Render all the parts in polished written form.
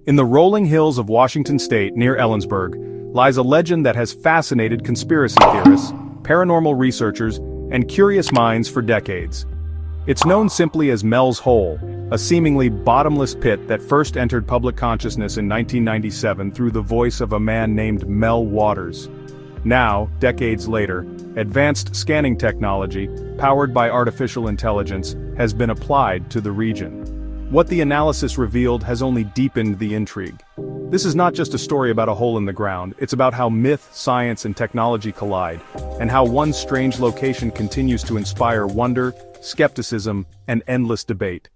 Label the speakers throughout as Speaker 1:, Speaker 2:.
Speaker 1: In the rolling hills of Washington state near Ellensburg lies a legend that has fascinated conspiracy theorists, paranormal researchers, and curious minds for decades. It's known simply as Mel's Hole, a seemingly bottomless pit that first entered public consciousness in 1997 through the voice of a man named Mel Waters. Now, decades later, advanced scanning technology, powered by artificial intelligence, has been applied to the region. What the analysis revealed has only deepened the intrigue. This is not just a story about a hole in the ground, it's about how myth, science, and technology collide, and how one strange location continues to inspire wonder, skepticism, and endless debate.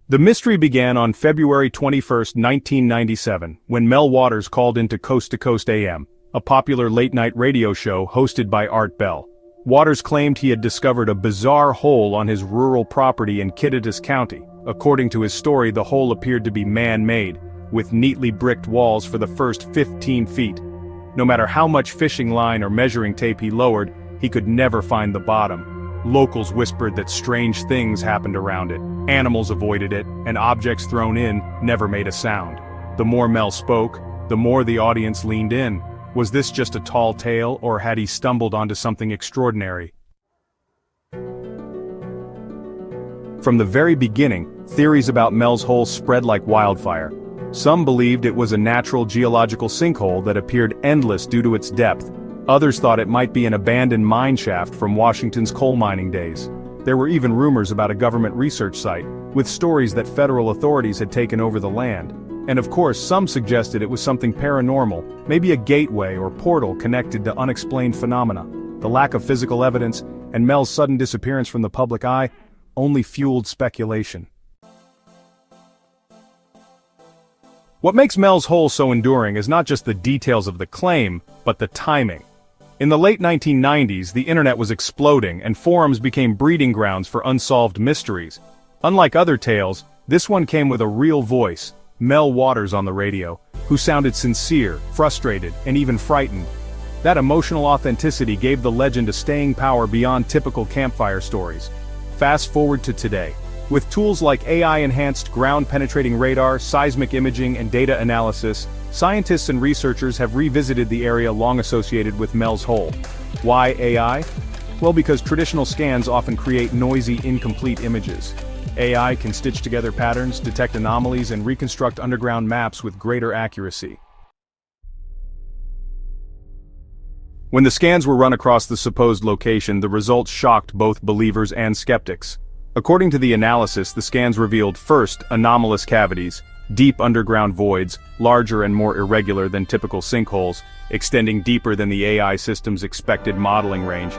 Speaker 1: The mystery began on February 21, 1997, when Mel Waters called into Coast to Coast AM, a popular late-night radio show hosted by Art Bell. Waters claimed he had discovered a bizarre hole on his rural property in Kittitas County. According to his story, the hole appeared to be man-made, with neatly bricked walls for the first 15 feet. No matter how much fishing line or measuring tape he lowered, he could never find the bottom. Locals whispered that strange things happened around it, animals avoided it, and objects thrown in never made a sound. The more Mel spoke, the more the audience leaned in. Was this just a tall tale, or had he stumbled onto something extraordinary? From the very beginning, theories about Mel's Hole spread like wildfire. Some believed it was a natural geological sinkhole that appeared endless due to its depth. Others thought it might be an abandoned mine shaft from Washington's coal mining days. There were even rumors about a government research site, with stories that federal authorities had taken over the land. And of course, some suggested it was something paranormal, maybe a gateway or portal connected to unexplained phenomena. The lack of physical evidence, and Mel's sudden disappearance from the public eye, only fueled speculation. What makes Mel's Hole so enduring is not just the details of the claim, but the timing. In the late 1990s, the internet was exploding and forums became breeding grounds for unsolved mysteries. Unlike other tales, this one came with a real voice, Mel Waters on the radio, who sounded sincere, frustrated, and even frightened. That emotional authenticity gave the legend a staying power beyond typical campfire stories. Fast forward to today. With tools like AI-enhanced ground-penetrating radar, seismic imaging, and data analysis, scientists and researchers have revisited the area long associated with Mel's Hole. Why AI? Well, because traditional scans often create noisy, incomplete images. AI can stitch together patterns, detect anomalies, and reconstruct underground maps with greater accuracy. When the scans were run across the supposed location, the results shocked both believers and skeptics. According to the analysis, the scans revealed first, anomalous cavities, deep underground voids, larger and more irregular than typical sinkholes, extending deeper than the AI system's expected modeling range.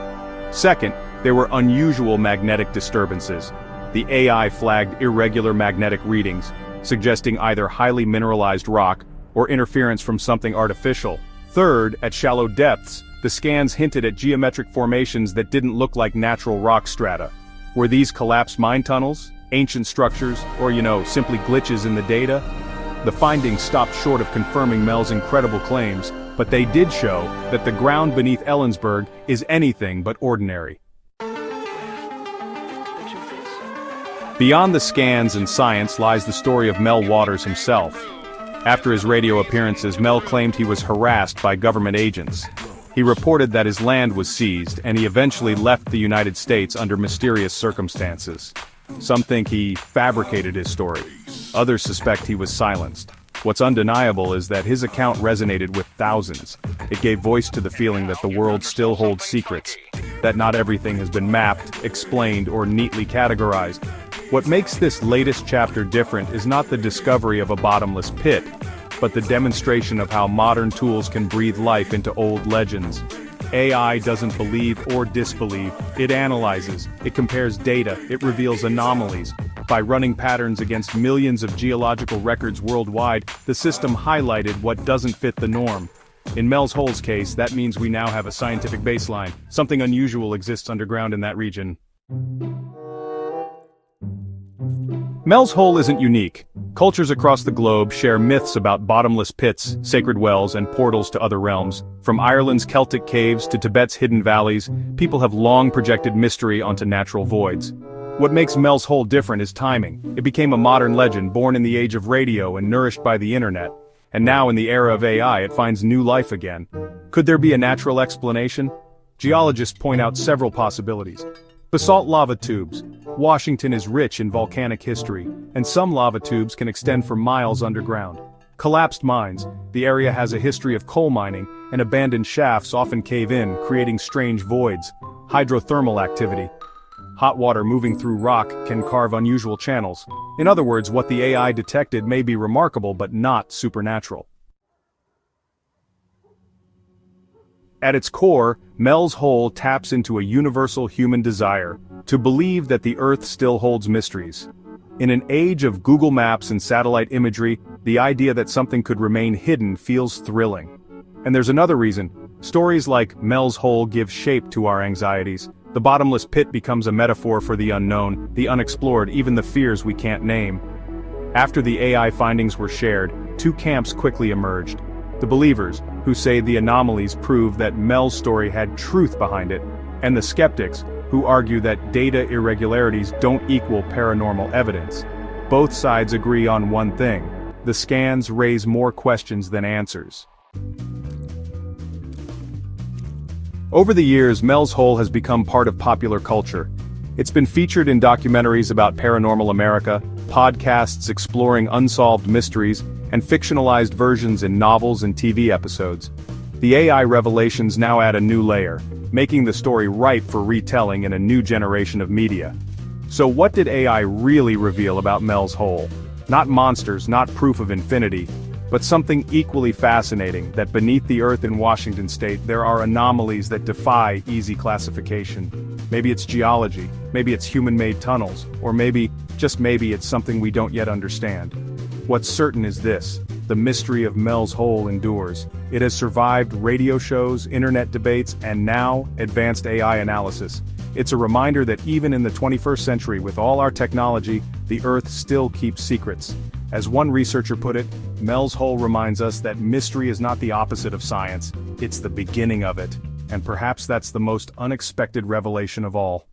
Speaker 1: Second, there were unusual magnetic disturbances. The AI flagged irregular magnetic readings, suggesting either highly mineralized rock or interference from something artificial. Third, at shallow depths, the scans hinted at geometric formations that didn't look like natural rock strata. Were these collapsed mine tunnels, ancient structures, or simply glitches in the data? The findings stopped short of confirming Mel's incredible claims, but they did show that the ground beneath Ellensburg is anything but ordinary. Beyond the scans and science lies the story of Mel Waters himself. After his radio appearances, Mel claimed he was harassed by government agents. He reported that his land was seized, and he eventually left the United States under mysterious circumstances. Some think he fabricated his story. Others suspect he was silenced. What's undeniable is that his account resonated with thousands. It gave voice to the feeling that the world still holds secrets, that not everything has been mapped, explained, or neatly categorized. What makes this latest chapter different is not the discovery of a bottomless pit, but the demonstration of how modern tools can breathe life into old legends. AI doesn't believe or disbelieve, it analyzes, it compares data, it reveals anomalies. By running patterns against millions of geological records worldwide, the system highlighted what doesn't fit the norm. In Mel's Hole's case, that means we now have a scientific baseline. Something unusual exists underground in that region. Mel's Hole isn't unique. Cultures across the globe share myths about bottomless pits, sacred wells, and portals to other realms. From Ireland's Celtic caves to Tibet's hidden valleys, people have long projected mystery onto natural voids. What makes Mel's Hole different is timing. It became a modern legend born in the age of radio and nourished by the internet. And now in the era of AI, it finds new life again. Could there be a natural explanation? Geologists point out several possibilities. Basalt lava tubes. Washington is rich in volcanic history, and some lava tubes can extend for miles underground. Collapsed mines. The area has a history of coal mining, and abandoned shafts often cave in, creating strange voids. Hydrothermal activity. Hot water moving through rock can carve unusual channels. In other words, what the AI detected may be remarkable but not supernatural. At its core, Mel's Hole taps into a universal human desire to believe that the Earth still holds mysteries. In an age of Google Maps and satellite imagery, the idea that something could remain hidden feels thrilling. And there's another reason. Stories like Mel's Hole give shape to our anxieties. The bottomless pit becomes a metaphor for the unknown, the unexplored, even the fears we can't name. After the AI findings were shared, two camps quickly emerged. The believers, who say the anomalies prove that Mel's story had truth behind it, and the skeptics, who argue that data irregularities don't equal paranormal evidence. Both sides agree on one thing: the scans raise more questions than answers. Over the years, Mel's Hole has become part of popular culture. It's been featured in documentaries about paranormal America, podcasts exploring unsolved mysteries, and fictionalized versions in novels and TV episodes. The AI revelations now add a new layer, making the story ripe for retelling in a new generation of media. So what did AI really reveal about Mel's Hole? Not monsters, not proof of infinity, but something equally fascinating, that beneath the Earth in Washington state there are anomalies that defy easy classification. Maybe it's geology, maybe it's human-made tunnels, or maybe, just maybe, it's something we don't yet understand. What's certain is this: the mystery of Mel's Hole endures. It has survived radio shows, internet debates, and now, advanced AI analysis. It's a reminder that even in the 21st century, with all our technology, the Earth still keeps secrets. As one researcher put it, Mel's Hole reminds us that mystery is not the opposite of science, it's the beginning of it. And perhaps that's the most unexpected revelation of all.